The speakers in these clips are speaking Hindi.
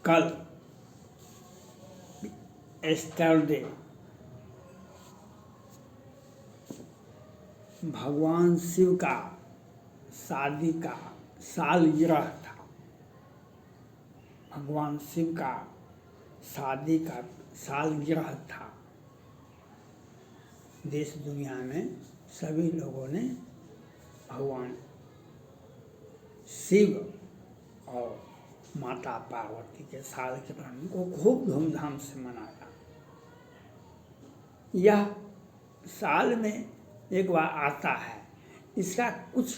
कल एस्टरडे भगवान शिव का शादी का सालगिरह था। भगवान शिव का शादी का सालगिरह था। देश दुनिया में सभी लोगों ने भगवान शिव और माता पार्वती के सालगिरह को खूब धूमधाम से मनाया। यह साल में एक बार आता है। इसका कुछ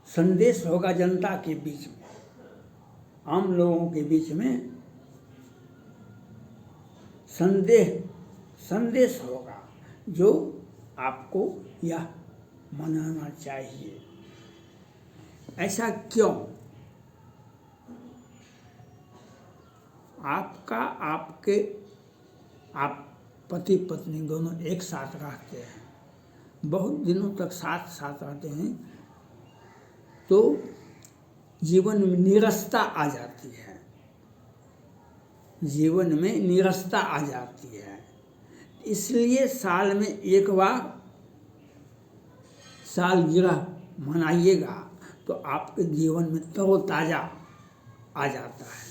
संदेश होगा जनता के बीच में, आम लोगों के बीच में संदेश होगा जो आपको यह मनाना चाहिए। ऐसा क्यों? आप पति पत्नी दोनों एक साथ रहते हैं, बहुत दिनों तक साथ रहते हैं, तो जीवन में नीरसता आ जाती है। जीवन में नीरसता आ जाती है। इसलिए साल में एक बार सालगिरह मनाइएगा तो आपके जीवन में तरोताज़ा आ जाता है।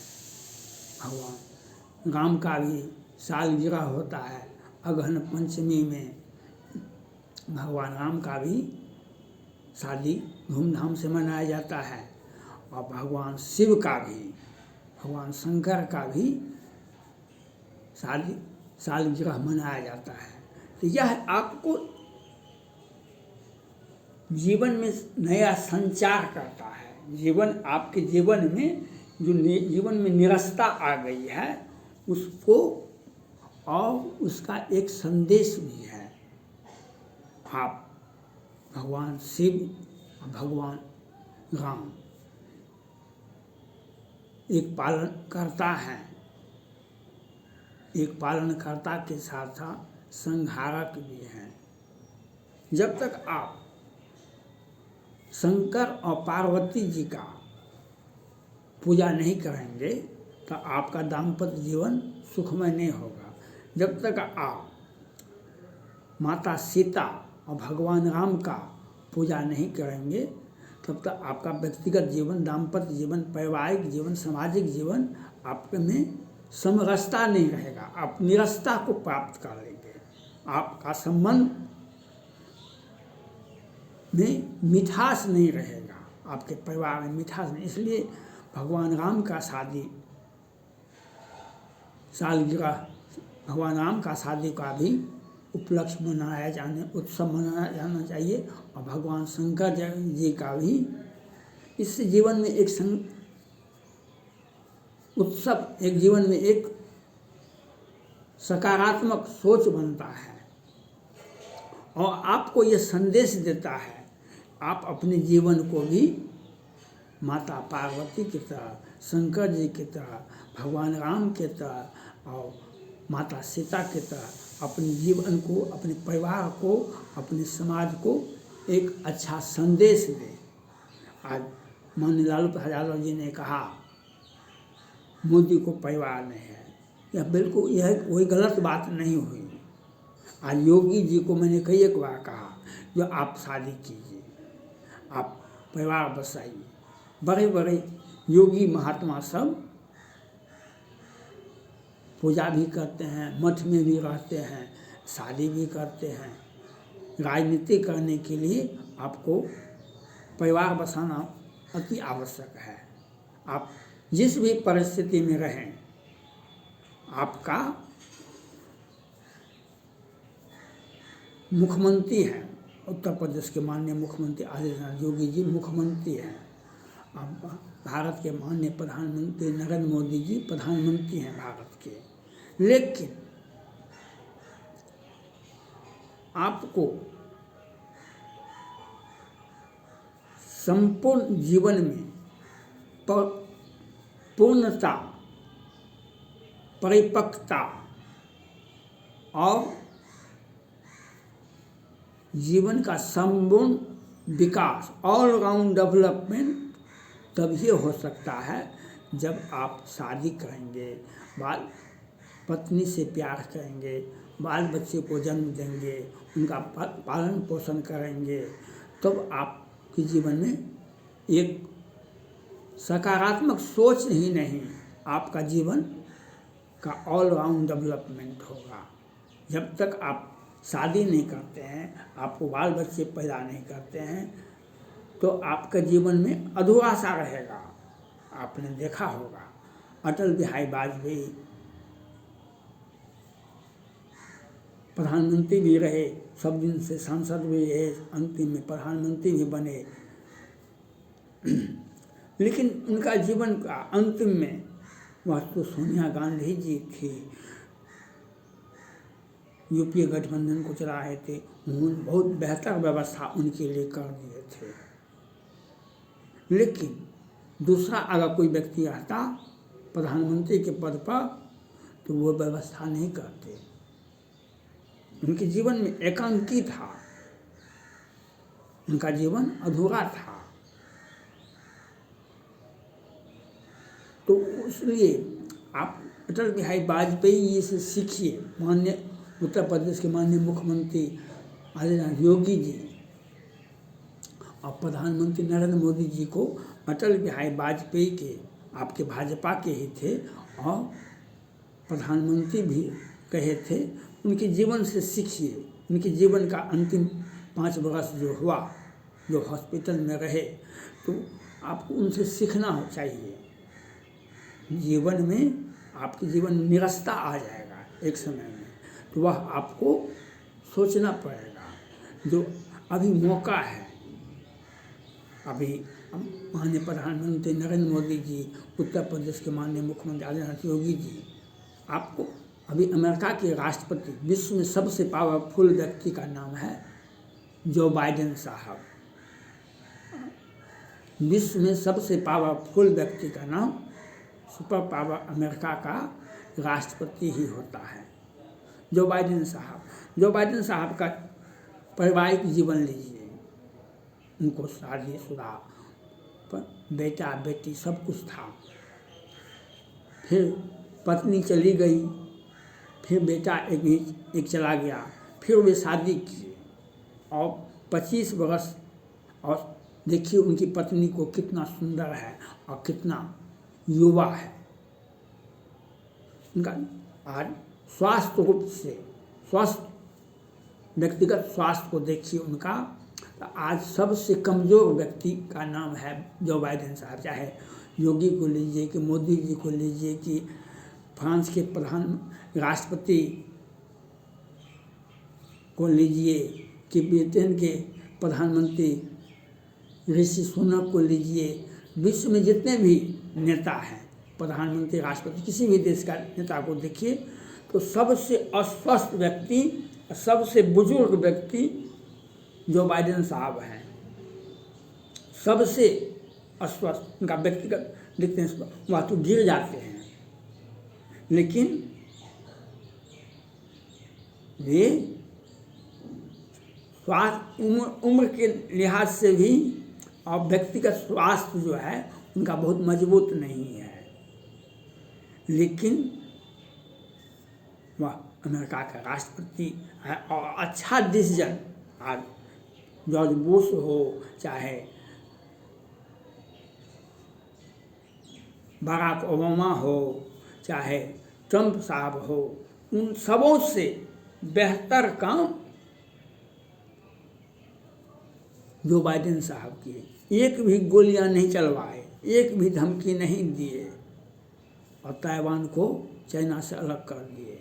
भगवान राम का भी सालगिरह होता है। अगहन पंचमी में भगवान राम का भी शादी धूमधाम से मनाया जाता है। और भगवान शिव का भी, भगवान शंकर का भी सालगिरह मनाया जाता है। तो यह आपको जीवन में नया संचार करता है। आपके जीवन में जो जीवन में निरसता आ गई है उसको, और उसका एक संदेश भी है। आप भगवान शिव और भगवान राम एक पालनकर्ता है, एक पालनकर्ता के साथ साथ संहारक भी हैं। जब तक आप शंकर और पार्वती जी का पूजा नहीं करेंगे तो आपका दाम्पत्य जीवन सुखमय नहीं होगा। जब तक आप माता सीता और भगवान राम का पूजा नहीं करेंगे तब तक आपका व्यक्तिगत जीवन, दाम्पत्य जीवन, पारिवारिक जीवन, सामाजिक जीवन आपके में समरसता नहीं रहेगा। आप निरसता को प्राप्त कर लेंगे। आपका संबंध में मिठास नहीं रहेगा, आपके परिवार में मिठास नहीं। इसलिए भगवान राम का सालगिरह, भगवान राम का शादी का भी उपलक्ष्य उत्सव मनाया जाना चाहिए। और भगवान शंकर जी का भी इस जीवन में एक उत्सव, एक जीवन में एक सकारात्मक सोच बनता है और आपको ये संदेश देता है आप अपने जीवन को भी माता पार्वती की तरह, शंकर जी की तरह, भगवान राम के तरह और माता सीता की तरह अपने जीवन को, अपने परिवार को, अपने समाज को एक अच्छा संदेश दें। आज माननीय लालू प्रसाद यादव जी ने कहा मोदी को परिवार नहीं है, यह कोई गलत बात नहीं हुई। आज योगी जी को मैंने कई एक बार कहा जो आप शादी कीजिए, आप परिवार बसाइए। बड़े बड़े योगी महात्मा सब पूजा भी करते हैं, मठ में भी रहते हैं, शादी भी करते हैं। राजनीति करने के लिए आपको परिवार बसाना अति आवश्यक है। आप जिस भी परिस्थिति में रहें, आपका मुख्यमंत्री हैं, उत्तर प्रदेश के माननीय मुख्यमंत्री आदित्यनाथ योगी जी मुख्यमंत्री हैं। भारत के माननीय प्रधानमंत्री नरेंद्र मोदी जी प्रधानमंत्री हैं भारत के। लेकिन आपको संपूर्ण जीवन में पूर्णता, परिपक्वता और जीवन का संपूर्ण विकास, ऑल राउंड डेवलपमेंट तब ये हो सकता है जब आप शादी करेंगे, बाल पत्नी से प्यार करेंगे, बाल बच्चे को जन्म देंगे, उनका पालन पोषण करेंगे, तब आपके जीवन में एक सकारात्मक सोच ही नहीं, आपका जीवन का ऑल राउंड डेवलपमेंट होगा। जब तक आप शादी नहीं करते हैं, आपको बाल बच्चे पैदा नहीं करते हैं, तो आपका जीवन में अधूरा सा रहेगा। आपने देखा होगा अटल बिहारी वाजपेयी प्रधानमंत्री भी रहे, सब दिन से सांसद भी रहे, अंतिम में प्रधानमंत्री भी बने, लेकिन उनका जीवन का अंतिम में वह तो सोनिया गांधी जी थी, यूपीए गठबंधन को चला रहे थे, उन्होंने बहुत बेहतर व्यवस्था उनके लिए कर दिए थे। लेकिन दूसरा अगर कोई व्यक्ति रहता प्रधानमंत्री के पद पर, तो वो व्यवस्था नहीं करते। उनके जीवन में एकांकी था, उनका जीवन अधूरा था। तो इसलिए आप अटल बिहारी वाजपेयी जी से सीखिए, माननीय उत्तर प्रदेश के माननीय मुख्यमंत्री आदित्यनाथ योगी जी और प्रधानमंत्री नरेंद्र मोदी जी को अटल बिहारी वाजपेयी के, आपके भाजपा के ही थे और प्रधानमंत्री भी कहे थे, उनके जीवन से सीखिए। उनके जीवन का अंतिम 5 वर्ष जो हुआ, जो हॉस्पिटल में रहे, तो आपको उनसे सीखना चाहिए। जीवन में आपके जीवन में निराशा आ जाएगा एक समय में, तो वह आपको सोचना पड़ेगा। जो अभी मौका है, अभी माननीय प्रधानमंत्री नरेंद्र मोदी जी, उत्तर प्रदेश के माननीय मुख्यमंत्री आदित्यनाथ योगी जी, आपको अभी अमेरिका के राष्ट्रपति, विश्व में सबसे पावरफुल व्यक्ति का नाम है जो बाइडेन साहब। विश्व में सबसे पावरफुल व्यक्ति का नाम, सुपर पावर अमेरिका का राष्ट्रपति ही होता है, जो बाइडेन साहब। जो बाइडेन साहब का पारिवारिक जीवन लीजिए, उनको शादीशुदा बेटा बेटी सब कुछ था, फिर पत्नी चली गई, फिर बेटा एक चला गया, फिर वे शादी किए और 25 वर्ष, और देखिए उनकी पत्नी को कितना सुंदर है और कितना युवा है। उनका आज स्वास्थ्य रूप से, व्यक्तिगत स्वास्थ्य को देखिए उनका, तो आज सबसे कमज़ोर व्यक्ति का नाम है जो बाइडेन साहब। चाहे योगी को लीजिए कि मोदी जी को लीजिए कि फ्रांस के प्रधान राष्ट्रपति को लीजिए कि ब्रिटेन के प्रधानमंत्री ऋषि सुनक को लीजिए, विश्व में जितने भी नेता हैं, प्रधानमंत्री राष्ट्रपति, किसी भी देश का नेता को देखिए, तो सबसे अस्वस्थ व्यक्ति, सबसे बुजुर्ग व्यक्ति जो बाइडेन साहब हैं, सबसे अस्वस्थ। उनका व्यक्तिगत देखते हैं वह तो गिर जाते हैं, लेकिन वे स्वास्थ्य उम्र के लिहाज से भी और व्यक्तिगत स्वास्थ्य जो है उनका बहुत मजबूत नहीं है, लेकिन वह अमेरिका का राष्ट्रपति है और अच्छा डिसीजन, आज जॉर्ज बुश हो, चाहे बराक ओबामा हो, चाहे ट्रंप साहब हो, उन सबों से बेहतर काम जो बाइडेन साहब किए। एक भी गोलियां नहीं चलवाए, एक भी धमकी नहीं दिए और ताइवान को चाइना से अलग कर दिए।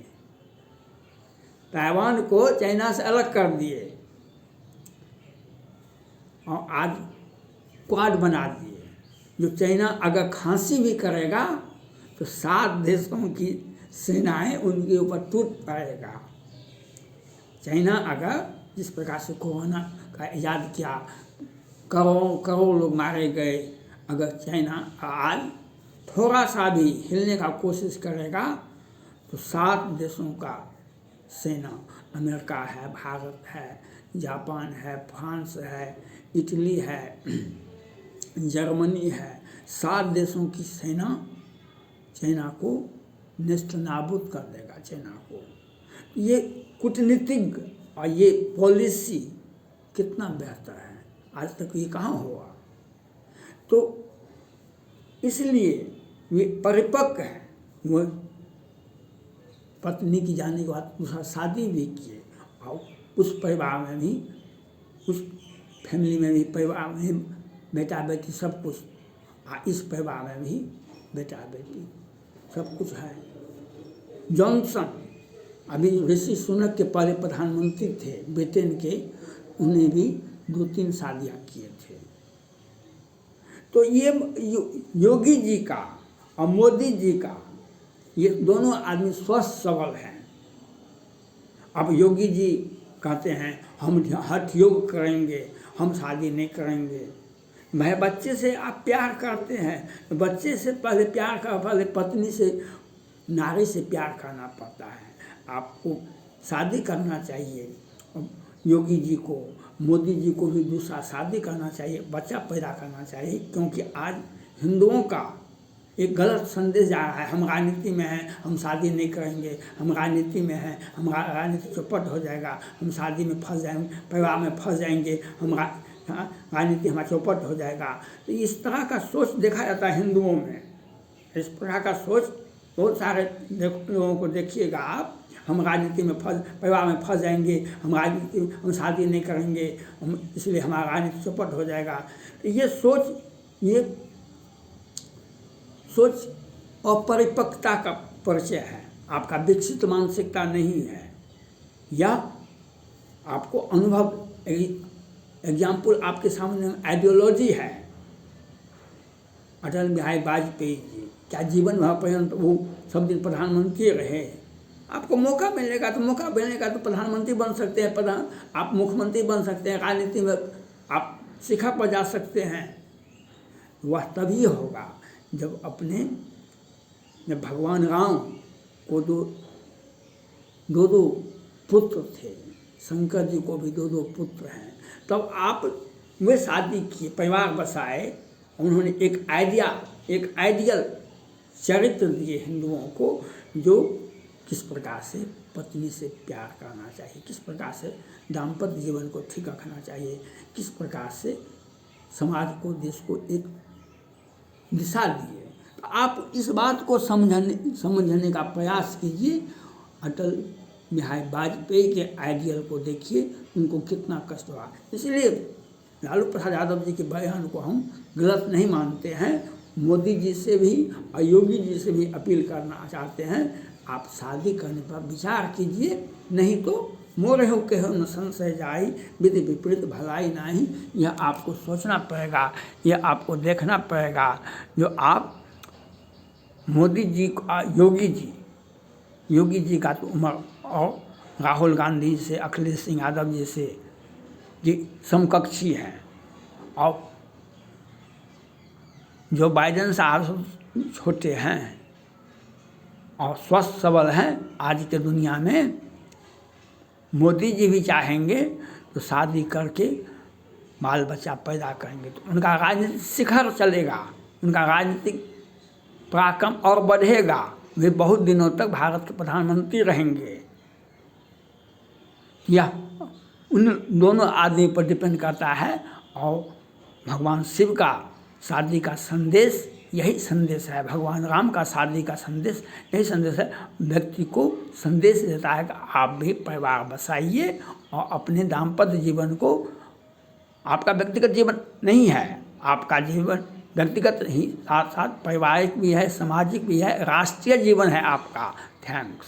ताइवान को चाइना से अलग कर दिए और आज क्वाड बना दिए। जो चाइना अगर खांसी भी करेगा तो 7 देशों की सेनाएं उनके ऊपर टूट पड़ेगा। चाइना अगर जिस प्रकार से कोरोना का इजाद किया, करोड़ों लोग मारे गए, अगर चाइना आज थोड़ा सा भी हिलने का कोशिश करेगा तो 7 देशों का सेना, अमेरिका है, भारत है, जापान है, फ्रांस है, इटली है, जर्मनी है, 7 देशों की सेना चाइना को नेस्त नाबूद कर देगा। चाइना को ये कूटनीतिक और ये पॉलिसी कितना बेहतर है, आज तक ये कहाँ हुआ। तो इसलिए वे परिपक्व है। वो पत्नी की जाने के बाद दूसरा शादी भी किए और उस परिवार में भी, उस फैमिली में भी, परिवार में बेटा बेटी सब कुछ, इस परिवार में भी बेटा बेटी सब कुछ है। जॉनसन अभी ऋषि सुनक के पहले प्रधानमंत्री थे ब्रिटेन के, उन्हें भी 2-3 शादियाँ किए थे। तो ये योगी जी का और मोदी जी का, ये दोनों आदमी स्वस्थ सबल हैं। अब योगी जी कहते हैं हम हठ योग करेंगे, हम शादी नहीं करेंगे। मैं बच्चे से आप प्यार करते हैं, बच्चे से पहले प्यार का, पहले पत्नी से, नारी से प्यार करना पड़ता है। आपको शादी करना चाहिए। योगी जी को, मोदी जी को भी दूसरा शादी करना चाहिए, बच्चा पैदा करना चाहिए, क्योंकि आज हिंदुओं का एक गलत संदेश जा रहा है। हम राजनीति में हैं, हम शादी नहीं करेंगे, हम राजनीति में हैं, हम राजनीति चौपट हो जाएगा, हम शादी में फंस जाएंगे, परिवार में फंस जाएंगे, हम राजनीति हमारा चौपट हो जाएगा। तो इस तरह का सोच देखा जाता है हिंदुओं में। इस प्रकार का सोच बहुत सारे लोगों को देखिएगा आप, हम राजनीति में परिवार में फंस जाएंगे, हम राजनीति, हम शादी नहीं करेंगे, हम इसलिए हमारा राजनीति चौपट हो जाएगा। ये सोच अपरिपक्वता का परिचय है, आपका विकसित मानसिकता नहीं है, या आपको अनुभव, एग्जाम्पल आपके सामने आइडियोलॉजी है। अटल बिहारी वाजपेयी जी क्या जीवन भर पर्यंत वो सब दिन प्रधानमंत्री रहे। आपको मौका मिलेगा तो प्रधानमंत्री बन सकते हैं, आप मुख्यमंत्री बन सकते हैं, राजनीति में आप शिखर पर जा सकते हैं। वह तभी होगा जब भगवान राम को दो पुत्र थे, शंकर जी को भी 2 पुत्र हैं, तब आप वे शादी किए, परिवार बसाए, उन्होंने एक आइडियल चरित्र दिए हिंदुओं को, जो किस प्रकार से पत्नी से प्यार करना चाहिए, किस प्रकार से दाम्पत्य जीवन को ठीक रखना चाहिए, किस प्रकार से समाज को, देश को एक दिशा दिए। तो आप इस बात को समझने का प्रयास कीजिए। अटल बिहारी वाजपेयी के आइडियल को देखिए, उनको कितना कष्ट हुआ। इसलिए लालू प्रसाद यादव जी के बयान को हम गलत नहीं मानते हैं। मोदी जी से भी और योगी जी से भी अपील करना चाहते हैं, आप शादी करने पर विचार कीजिए, नहीं तो मोरहु केहु न संशय जाई, विधि विपरीत भलाई नहीं। यह आपको सोचना पड़ेगा, यह आपको देखना पड़ेगा। जो आप मोदी जी का, योगी जी का तो उम्र और राहुल गांधी से, अखिलेश सिंह यादव जी से जी समकक्षी हैं, और जो बाइडेन साहब छोटे हैं और स्वस्थ सबल हैं आज के दुनिया में। मोदी जी भी चाहेंगे तो शादी करके बाल बच्चा पैदा करेंगे तो उनका राजनीतिक शिखर चलेगा, उनका राजनीतिक पराक्रम और बढ़ेगा, वे बहुत दिनों तक भारत के प्रधानमंत्री रहेंगे। यह उन दोनों आदमी पर डिपेंड करता है। और भगवान शिव का शादी का संदेश यही संदेश है, भगवान राम का शादी का संदेश यही संदेश है। व्यक्ति को संदेश देता है कि आप भी परिवार बसाइए और अपने दाम्पत्य जीवन को, आपका व्यक्तिगत जीवन नहीं है, आपका जीवन व्यक्तिगत ही साथ साथ पारिवारिक भी है, सामाजिक भी है, राष्ट्रीय जीवन है आपका। थैंक्स।